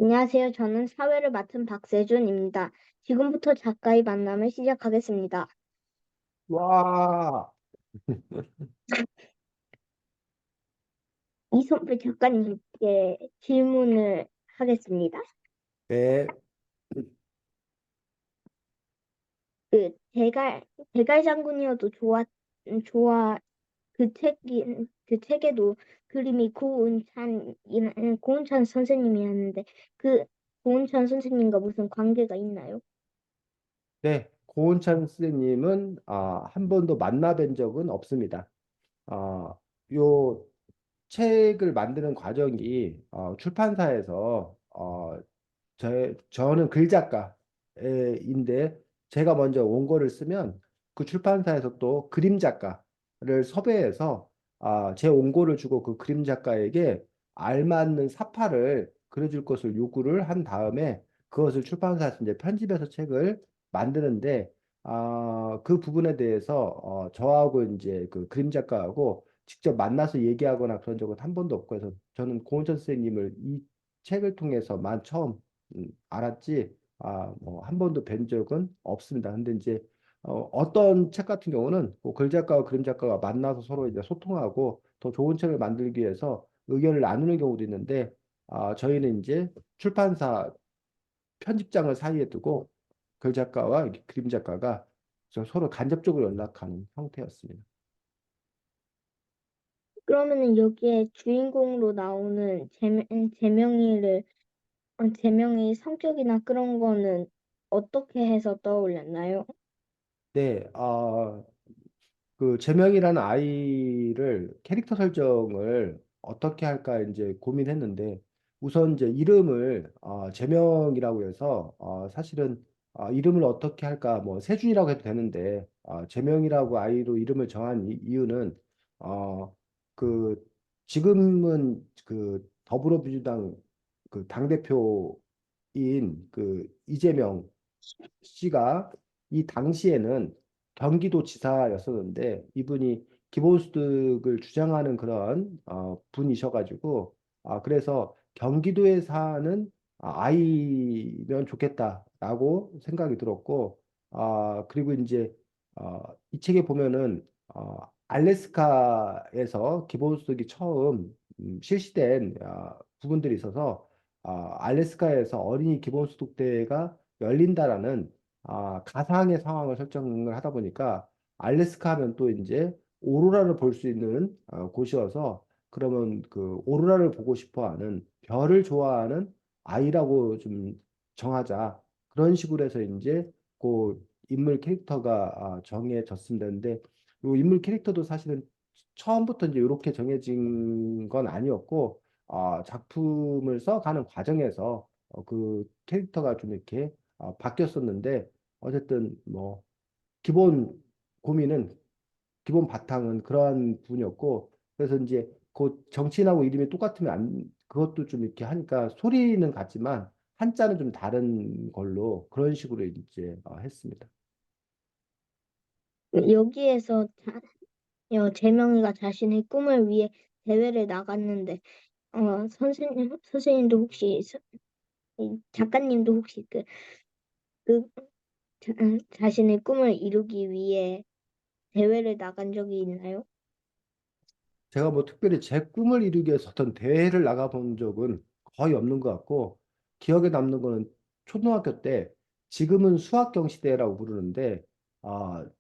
안녕하세요. 저는 사회를 맡은 박세준입니다. 지금부터 작가의 만남을 시작하겠습니다. 와, 이선배 작가님께 질문을 하겠습니다. 네, 그 대갈 장군이어도 좋아 그 책에도 그림이 고은찬 선생님이었는데 그 고은찬 선생님과 무슨 관계가 있나요? 네. 고은찬 선생님은 한 번도 만나뵌 적은 없습니다. 아, 요 책을 만드는 과정이 출판사에서 저는 글 작가인데 제가 먼저 원고를 쓰면 그 출판사에서 또 그림 작가를 섭외해서 제 원고를 주고 그 그림 작가에게 알맞는 사파를 그려줄 것을 요구를 한 다음에 그것을 출판사에서 이제 편집해서 책을 만드는데 그 부분에 대해서 저하고 이제 그 그림 작가하고 직접 만나서 얘기하거나 그런 적은 한 번도 없고 해서 저는 고은천 선생님을 이 책을 통해서만 처음 알았지, 뭐, 한 번도 뵌 적은 없습니다. 근데 이제, 어떤 책 같은 경우는 뭐글 작가와 그림 작가가 만나서 서로 이제 소통하고 더 좋은 책을 만들기 위해서 의견을 나누는 경우도 있는데, 저희는 이제 출판사 편집장을 사이에 두고 글 작가와 이렇게 그림 작가가 서로 간접적으로 연락하는 형태였습니다. 그러면은 여기에 주인공으로 나오는 제명의 성격이나 그런 거는 어떻게 해서 떠올렸나요? 네, 그 제명이라는 아이를 캐릭터 설정을 어떻게 할까 이제 고민했는데 우선 이제 이름을 제명이라고 해서 사실은 이름을 어떻게 할까 뭐 세준이라고 해도 되는데 제명이라고 아이로 이름을 정한 이유는 그 지금은 그 더불어민주당 그 당대표인 그 이재명 씨가 이 당시에는 경기도지사였었는데 이분이 기본소득을 주장하는 그런 분이셔가지고 그래서 경기도에 사는 아이면 좋겠다라고 생각이 들었고 그리고 이제 이 책에 보면은 알래스카에서 기본소득이 처음 실시된 부분들이 있어서 알래스카에서 어린이 기본소득대회가 열린다라는 가상의 상황을 설정을 하다 보니까 알래스카 하면 또 이제 오로라를 볼 수 있는 곳이어서 그러면 그 오로라를 보고 싶어 하는 별을 좋아하는 아이라고 좀 정하자. 그런 식으로 해서 이제 그 인물 캐릭터가 정해졌습니다. 근데 이 인물 캐릭터도 사실은 처음부터 이제 이렇게 정해진 건 아니었고 작품을 써가는 과정에서 그 캐릭터가 좀 이렇게 바뀌었었는데 어쨌든 뭐 기본 고민은 기본 바탕은 그러한 부분이었고 그래서 이제 그 정치인하고 이름이 똑같으면 그것도 좀 이렇게 하니까 소리는 같지만 한자는 좀 다른 걸로 그런 식으로 이제 했습니다. 여기에서 재명이가 자신의 꿈을 위해 대회를 나갔는데 선생님도 혹시 이 작가님도 혹시 그 자신의 꿈을 이루기 위해 대회를 나간 적이 있나요? 제가 뭐 특별히 제 꿈을 이루기 위해서 어떤 대회를 나가본 적은 거의 없는 것 같고 기억에 남는 거는 초등학교 때 지금은 수학경 시대라고 부르는데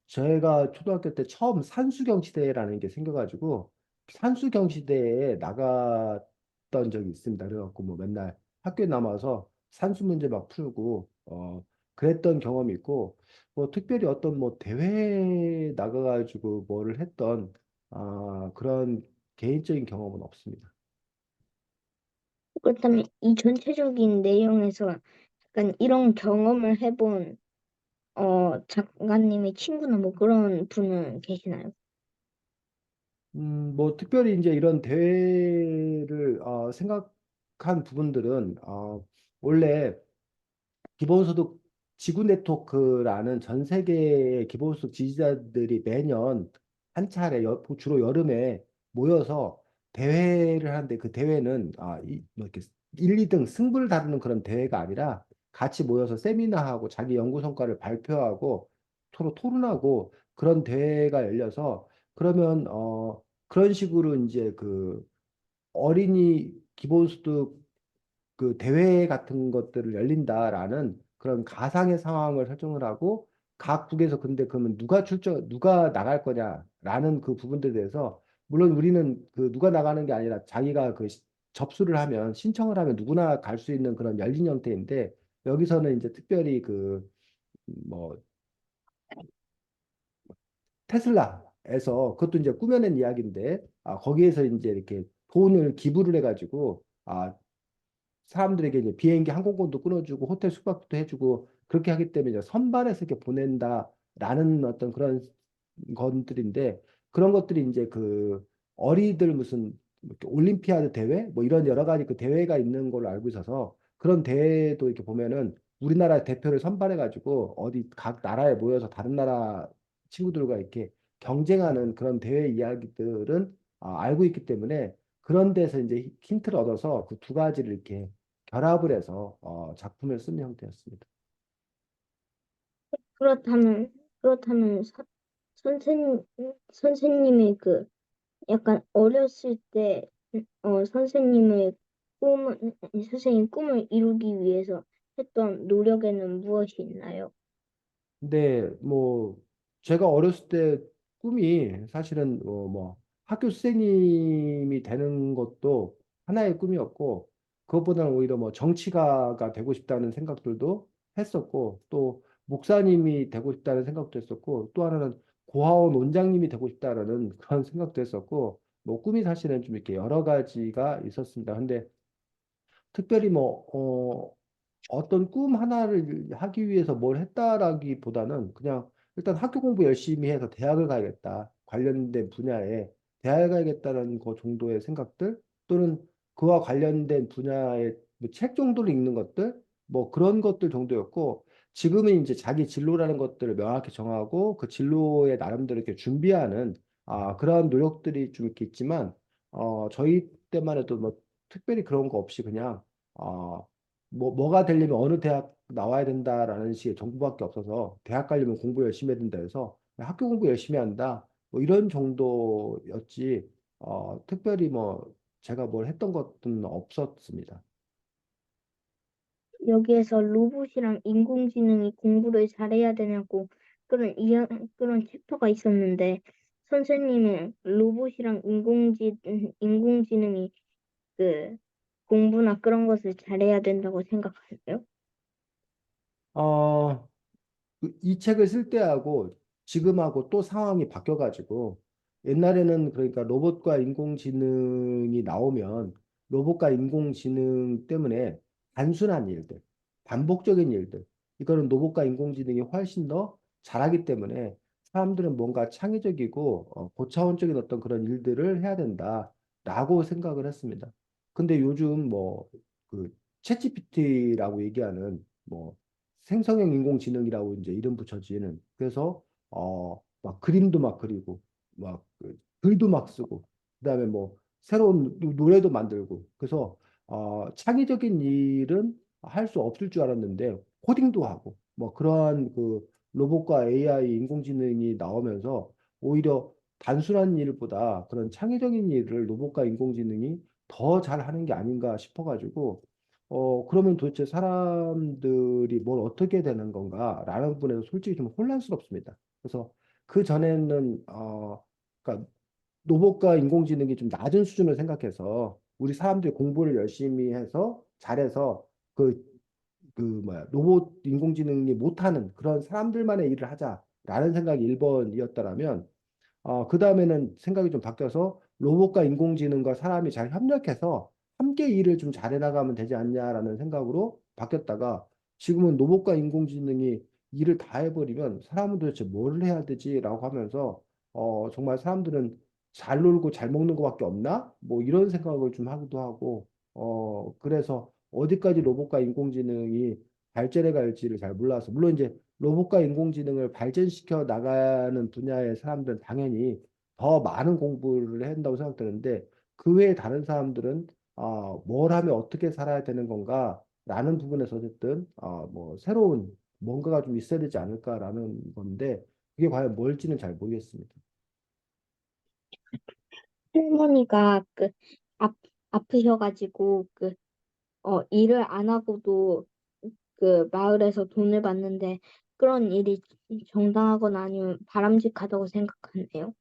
제가 초등학교 때 처음 산수경 시대라는 게 생겨가지고 산수경 시대에 나갔던 적이 있습니다. 그래갖고 뭐 맨날 학교에 남아서 산수 문제 막 풀고 그랬던 경험이 있고 뭐 특별히 어떤 뭐 대회에 나가가지고 뭐를 했던 그런 개인적인 경험은 없습니다. 그렇다면 이 전체적인 내용에서 약간 이런 경험을 해본 작가님의 친구나 뭐 그런 분은 계시나요? 뭐 특별히 이제 이런 대회를 생각한 부분들은 원래 기본소득 지구 네트워크라는 전 세계의 기본소득 지지자들이 매년 한 차례 주로 여름에 모여서 대회를 하는데 그 대회는 뭐 이렇게 1, 2등 승부를 다루는 그런 대회가 아니라 같이 모여서 세미나하고 자기 연구 성과를 발표하고 서로 토론하고 그런 대회가 열려서 그러면 그런 식으로 이제 그 어린이 기본소득 그 대회 같은 것들을 열린다라는 그런 가상의 상황을 설정을 하고 각 국에서 근데 그러면 누가 나갈 거냐라는 그 부분들에 대해서 물론 우리는 그 누가 나가는 게 아니라 자기가 접수를 하면 신청을 하면 누구나 갈 수 있는 그런 열린 형태인데 여기서는 이제 특별히 그 뭐 테슬라에서 그것도 이제 꾸며낸 이야기인데 거기에서 이제 이렇게 돈을 기부를 해가지고 사람들에게 이제 비행기 항공권도 끊어주고 호텔 숙박도 해주고 그렇게 하기 때문에 이제 선발해서 이렇게 보낸다라는 어떤 그런 것들인데 그런 것들이 이제 그 어리들 무슨 이렇게 올림피아드 대회 뭐 이런 여러 가지 그 대회가 있는 걸로 알고 있어서 그런 대회도 이렇게 보면은 우리나라 대표를 선발해 가지고 어디 각 나라에 모여서 다른 나라 친구들과 이렇게 경쟁하는 그런 대회 이야기들은 알고 있기 때문에 그런 데서 이제 힌트를 얻어서 그 두 가지를 이렇게 결합을 해서 작품을 쓴 형태였습니다. 그렇다면, 그렇다면 선생님, 선생님의 그 약간 어렸을 때, 선생님의 선생님 꿈을 이루기 위해서 했던 노력에는 무엇이 있나요? 근데 뭐 제가 어렸을 때 꿈이 사실은 뭐 학교 선생님이 되는 것도 하나의 꿈이었고 그것보다는 오히려 뭐 정치가가 되고 싶다는 생각들도 했었고 또 목사님이 되고 싶다는 생각도 했었고 또 하나는 고아원 원장님이 되고 싶다라는 그런 생각도 했었고 뭐 꿈이 사실은 좀 이렇게 여러 가지가 있었습니다. 근데 특별히 어떤 꿈 하나를 하기 위해서 뭘 했다라기보다는 그냥 일단 학교 공부 열심히 해서 대학을 가야겠다. 관련된 분야에 대학을 가야겠다는 그 정도의 생각들 또는 그와 관련된 분야의 뭐책 정도를 읽는 것들 뭐 그런 것들 정도였고 지금은 이제 자기 진로라는 것들을 명확히 정하고 그 진로에 나름대로 이렇게 준비하는 그런 노력들이 좀 이렇게 있지만 저희 때만 해도 뭐 특별히 그런 거 없이 그냥 뭐가 되려면 어느 대학 나와야 된다라는 식의 정보밖에 없어서 대학 가려면 공부 열심히 해야 된다 해서 학교 공부 열심히 한다 뭐 이런 정도였지 특별히 뭐 제가 뭘 했던 것은 없었습니다. 여기에서 로봇이랑 인공지능이 공부를 잘해야 되냐고 그런 챕터가 있었는데 선생님은 로봇이랑 인공지능이 그 공부나 그런 것을 잘해야 된다고 생각하세요? 어, 이 책을 쓸 때하고 지금하고 또 상황이 바뀌어가지고 옛날에는 그러니까 로봇과 인공지능이 나오면 로봇과 인공지능 때문에 단순한 일들, 반복적인 일들, 이거는 로봇과 인공지능이 훨씬 더 잘하기 때문에 사람들은 뭔가 창의적이고 고차원적인 어떤 그런 일들을 해야 된다라고 생각을 했습니다. 근데 요즘 그 챗GPT라고 얘기하는 생성형 인공지능이라고 이제 이름 붙여지는 그래서 막 그림도 막 그리고 막그 글도 막 쓰고 그다음에 뭐 새로운 노래도 만들고 그래서 창의적인 일은 할 수 없을 줄 알았는데 코딩도 하고 뭐 그러한 그 로봇과 AI 인공지능이 나오면서 오히려 단순한 일보다 그런 창의적인 일을 로봇과 인공지능이 더 잘하는 게 아닌가 싶어가지고 그러면 도대체 사람들이 뭘 어떻게 되는 건가라는 부분에서 솔직히 좀 혼란스럽습니다. 그래서 그 전에는 그러니까 로봇과 인공지능이 좀 낮은 수준을 생각해서 우리 사람들이 공부를 열심히 해서 잘해서 로봇 인공지능이 못하는 그런 사람들만의 일을 하자라는 생각이 1번이었더라면 그 다음에는 생각이 좀 바뀌어서 로봇과 인공지능과 사람이 잘 협력해서 함께 일을 좀 잘해 나가면 되지 않냐라는 생각으로 바뀌었다가 지금은 로봇과 인공지능이 일을 다 해버리면 사람은 도대체 뭘 해야 되지라고 하면서 정말 사람들은 잘 놀고 잘 먹는 것밖에 없나? 뭐 이런 생각을 좀 하기도 하고 그래서 어디까지 로봇과 인공지능이 발전해 갈지를 잘 몰라서 물론 이제 로봇과 인공지능을 발전시켜 나가는 분야의 사람들은 당연히 더 많은 공부를 해야 한다고 생각되는데 그 외에 다른 사람들은 뭘 하면 어떻게 살아야 되는 건가라는 부분에서 어쨌든 뭐 새로운 뭔가가 좀 있어야 되지 않을까라는 건데 그게 과연 뭘지는 잘 모르겠습니다. 할머니가 아, 아프셔가지고 일을 안 하고도 마을에서 돈을 받는데 그런 일이 정당하거나 아니면 바람직하다고 생각하네요.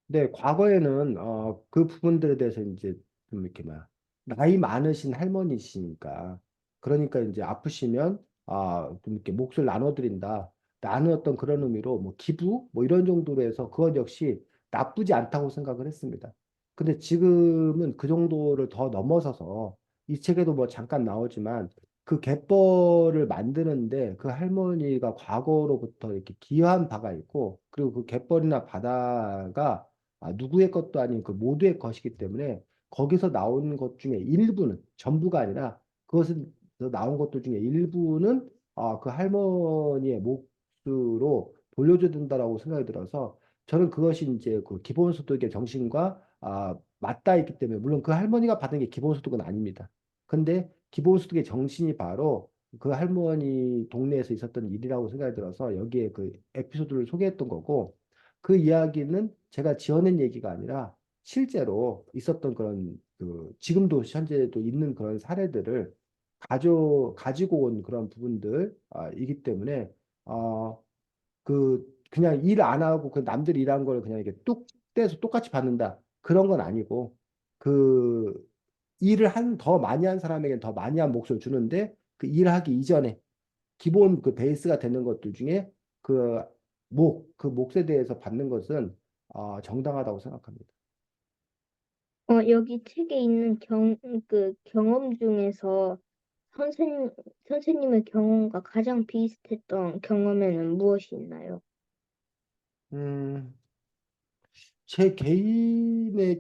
네, 과거에는 그 부분들에 대해서 이제 좀 이렇게 막 나이 많으신 할머니시니까 그러니까 이제 아프시면 좀 이렇게 몫을 나눠드린다. 라는 어떤 그런 의미로 뭐 기부 뭐 이런 정도로 해서 그것 역시 나쁘지 않다고 생각을 했습니다. 근데 지금은 그 정도를 더 넘어서서 이 책에도 뭐 잠깐 나오지만 그 갯벌을 만드는데 그 할머니가 과거로부터 이렇게 기여한 바가 있고 그리고 그 갯벌이나 바다가 누구의 것도 아닌 그 모두의 것이기 때문에 거기서 나온 것 중에 일부는 전부가 아니라 그것은 나온 것들 중에 일부는 그 할머니의 몫으로 돌려줘야 된다라고 생각이 들어서 저는 그것이 이제 그 기본소득의 정신과 맞닿아 있기 때문에 물론 그 할머니가 받은 게 기본소득은 아닙니다. 근데 기본소득의 정신이 바로 그 할머니 동네에서 있었던 일이라고 생각이 들어서 여기에 그 에피소드를 소개했던 거고 그 이야기는 제가 지어낸 얘기가 아니라 실제로 있었던 그런 그 지금도 현재도 있는 그런 사례들을 가지고 온 그런 부분들 이기 때문에 그냥 일 안 하고 그 남들 일한 걸 그냥 이렇게 뚝 떼서 똑같이 받는다 그런 건 아니고 그 일을 더 많이 한 사람에게는 더 많이 한 몫을 주는데 그 일하기 이전에 기본 그 베이스가 되는 것들 중에 그 그 몫에 대해서 받는 것은 정당하다고 생각합니다. 여기 책에 있는 경험 중에서 선생, 선생님의 경험과 가장 비슷했던 경험에는 무엇이 있나요? 음, 제 개인의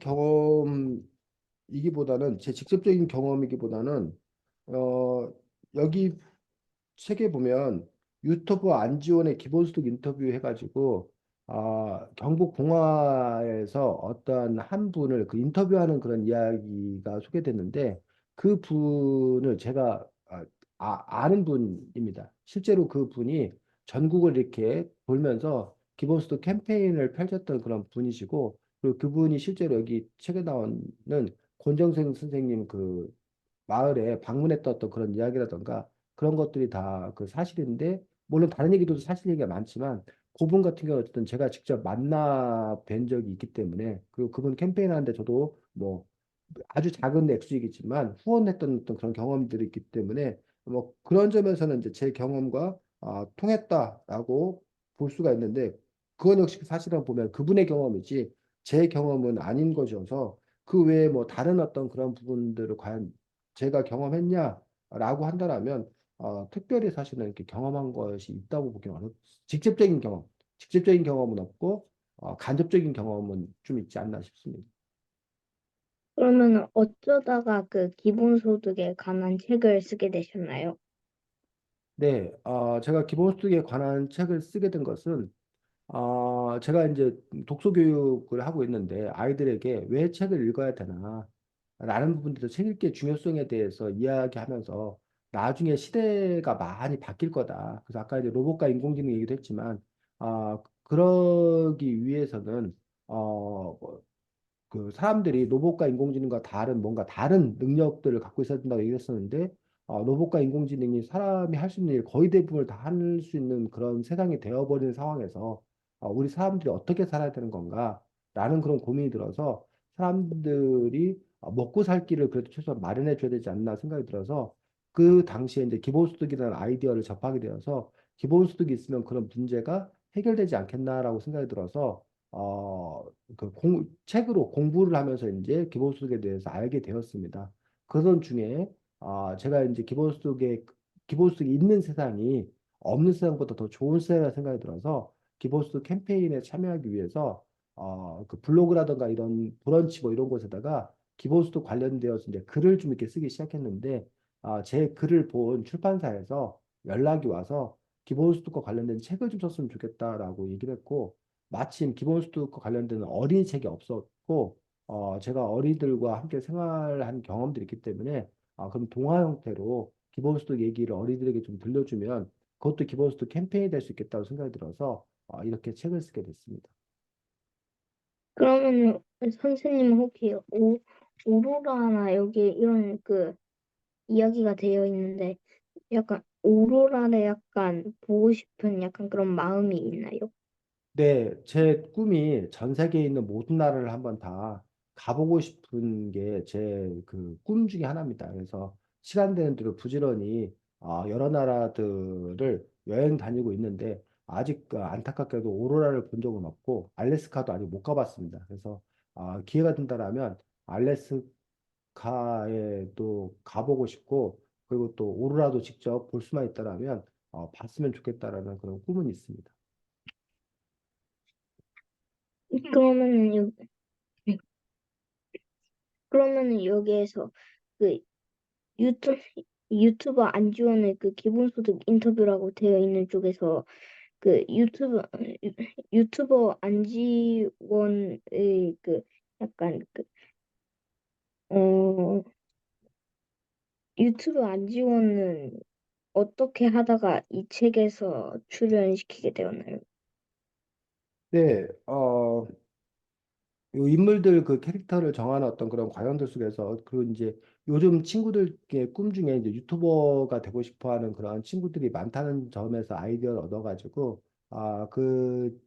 경험이기보다는 제 직접적인 경험이기보다는 어, 여기 책에 보면 유튜브 안지원의 기본소득 인터뷰 해가지고 경북 봉화에서 어떠한 한 분을 그 인터뷰하는 그런 이야기가 소개됐는데 그 분을 제가 아는 분입니다. 실제로 그 분이 전국을 이렇게 돌면서 기본소득 캠페인을 펼쳤던 그런 분이시고 그리고 그분이 실제로 여기 책에 나오는 권정생 선생님 그 마을에 방문했던 어떤 그런 이야기라던가 그런 것들이 다 그 사실인데 물론 다른 얘기도 사실 얘기가 많지만 그분 같은 경우 어쨌든 제가 직접 만나 뵌 적이 있기 때문에 그리고 그분 캠페인 하는데 저도 뭐 아주 작은 액수이겠지만 후원했던 어떤 그런 경험들이 있기 때문에 뭐 그런 점에서는 이제 제 경험과 통했다라고 볼 수가 있는데 그건 역시 사실은 보면 그분의 경험이지 제 경험은 아닌 것이어서 그 외에 뭐 다른 어떤 그런 부분들을 과연 제가 경험했냐라고 한다라면 특별히 사실은 이렇게 경험한 것이 있다고 보기는 직접적인 직접적인 경험은 없고 간접적인 경험은 좀 있지 않나 싶습니다. 그러면 어쩌다가 기본소득에 관한 책을 쓰게 되셨나요? 네, 제가 기본소득에 관한 책을 쓰게 된 것은 제가 이제 독서 교육을 하고 있는데 아이들에게 왜 책을 읽어야 되나 라는 부분들에서 책 읽기의 중요성에 대해서 이야기하면서 나중에 시대가 많이 바뀔 거다. 그래서 아까 이제 로봇과 인공지능 얘기도 했지만 그러기 위해서는 그 사람들이 로봇과 인공지능과 다른 뭔가 다른 능력들을 갖고 있어야 된다고 얘기했었는데 로봇과 인공지능이 사람이 할 수 있는 일 거의 대부분을 다 할 수 있는 그런 세상이 되어버린 상황에서 우리 사람들이 어떻게 살아야 되는 건가라는 그런 고민이 들어서 사람들이 먹고 살 길을 그래도 최소한 마련해 줘야 되지 않나 생각이 들어서 그 당시에 이제 기본소득이라는 아이디어를 접하게 되어서 기본소득이 있으면 그런 문제가 해결되지 않겠나라고 생각이 들어서 책으로 공부를 하면서 이제 기본소득에 대해서 알게 되었습니다. 그런 중에 제가 이제 기본소득이 있는 세상이 없는 세상보다 더 좋은 세상이라 생각이 들어서 기본소득 캠페인에 참여하기 위해서 그 블로그라든가 이런 브런치 뭐 이런 곳에다가 기본소득 관련되어서 이제 글을 좀 이렇게 쓰기 시작했는데 제 글을 본 출판사에서 연락이 와서 기본소득과 관련된 책을 좀 썼으면 좋겠다라고 얘기를 했고 마침 기본소득과 관련된 어린이 책이 없었고 제가 어린이들과 함께 생활한 경험들이 있기 때문에 그럼 동화 형태로 기본소득 얘기를 어린이들에게 좀 들려주면 그것도 기본소득 캠페인이 될 수 있겠다고 생각이 들어서 이렇게 책을 쓰게 됐습니다. 그러면 선생님 혹시 오로라나 여기 이런 그 이야기가 되어 있는데 약간 오로라를 약간 보고 싶은 약간 그런 마음이 있나요? 네, 제 꿈이 전 세계에 있는 모든 나라를 한번 다 가보고 싶은 게 제 그 꿈 중에 하나입니다. 그래서 시간 되는 대로 부지런히 여러 나라들을 여행 다니고 있는데 아직 안타깝게도 오로라를 본 적은 없고 알래스카도 아직 못 가봤습니다. 그래서 기회가 된다라면 알래스카에도 가보고 싶고 그리고 또 오로라도 직접 볼 수만 있다라면 봤으면 좋겠다라는 그런 꿈은 있습니다. 그러면은 여, 그러면은 여기에서 그 유튜, 유튜버 안지원의 그 기본소득 인터뷰라고 되어 있는 쪽에서 그 유튜버 안지원의 그 약간 어 유튜브 안지원은 어떻게 하다가 이 책에서 출연시키게 되었나요? 네, 요 인물들 그 캐릭터를 정하는 어떤 그런 과정들 속에서 그 이제 요즘 친구들의 꿈 중에 이제 유튜버가 되고 싶어 하는 그런 친구들이 많다는 점에서 아이디어를 얻어가지고 그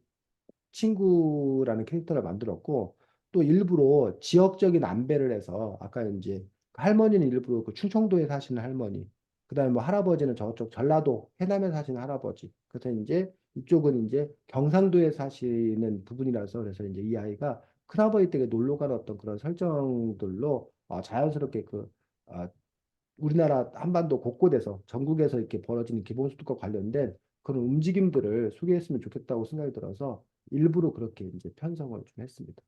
친구라는 캐릭터를 만들었고 또 일부러 지역적인 안배를 해서 아까 이제 그 할머니는 일부러 그 충청도에 사시는 할머니 그다음에 뭐 할아버지는 저쪽 전라도 해남에 사시는 할아버지 그래서 이제 이쪽은 이제 경상도에 사시는 부분이라서 그래서 이제 이 아이가 큰아버지 댁에 놀러 가는 어떤 그런 설정들로 자연스럽게 어, 우리나라 한반도 곳곳에서 전국에서 이렇게 벌어지는 기본소득과 관련된 그런 움직임들을 소개했으면 좋겠다고 생각이 들어서 일부러 그렇게 이제 편성을 좀 했습니다.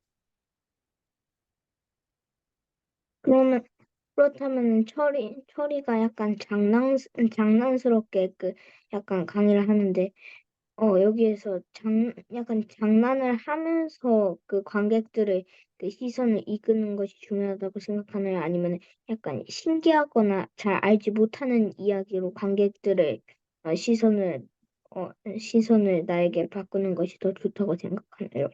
그러면 그렇다면 철이가 약간 장난스럽게 그 약간 강의를 하는데 여기에서 약간 장난을 하면서 그 관객들의 그 시선을 이끄는 것이 중요하다고 생각하나요? 아니면 약간 신기하거나 잘 알지 못하는 이야기로 관객들의 어, 시선을 시선을 나에게 바꾸는 것이 더 좋다고 생각하나요?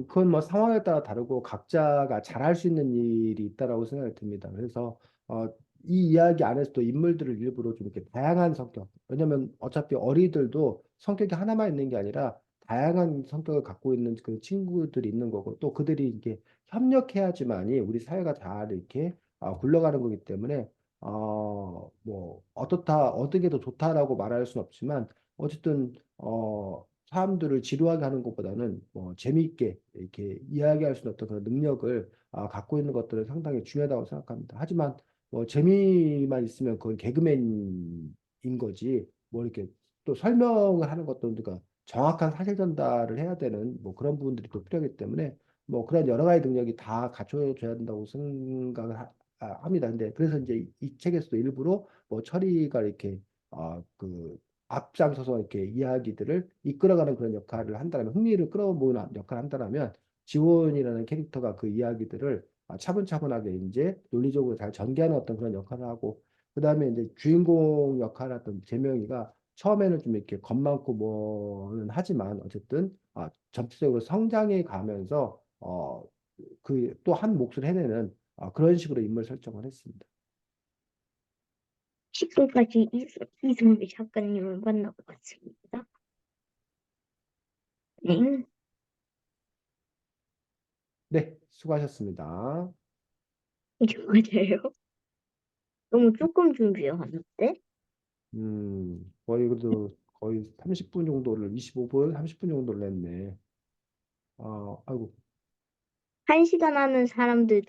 그건 뭐 상황에 따라 다르고 각자가 잘할 수 있는 일이 있다라고 생각이 듭니다. 그래서 어, 이 이야기 안에서도 인물들을 일부러 좀 이렇게 다양한 성격, 왜냐면 어차피 어리들도 성격이 하나만 있는 게 아니라 다양한 성격을 갖고 있는 그 친구들이 있는 거고 또 그들이 이렇게 협력해야지만이 우리 사회가 잘 이렇게 굴러가는 거기 때문에 뭐 어떻다 어떻게 더 좋다라고 말할 수는 없지만 어쨌든 사람들을 지루하게 하는 것보다는 뭐 재미있게 이렇게 이야기할 수 있는 어떤 그런 능력을 갖고 있는 것들은 상당히 중요하다고 생각합니다. 하지만 뭐 재미만 있으면 그건 개그맨인 거지 뭐 이렇게 또 설명을 하는 것도 우리가 정확한 사실 전달을 해야 되는 뭐 그런 부분들이 또 필요하기 때문에 뭐 그런 여러 가지 능력이 다 갖춰져야 된다고 생각을 합니다. 근데 그래서 이제 이 책에서도 일부러 뭐 처리가 이렇게 그 앞장서서 이렇게 이야기들을 이끌어가는 그런 역할을 한다면 흥미를 끌어모으는 역할을 한다면 지원이라는 캐릭터가 그 이야기들을 차분차분하게 이제 논리적으로 잘 전개하는 어떤 그런 역할을 하고 그다음에 이제 주인공 역할 했던 재명이가 처음에는 좀 이렇게 겁 많고 뭐는 하지만 어쨌든 전체적으로 성장해 가면서 그 또 한 몫을 해내는 그런 식으로 인물 설정을 했습니다. 지금까지 이승미 작가님을 만나고 왔습니다. 네, 네, 수고하셨습니다. 이게 맞아요. 너무 조금 준비해왔는데? 거의 그래도 거의 30분 정도를 25분, 30분 정도를 냈네. 아이고. 1시간 하는 사람들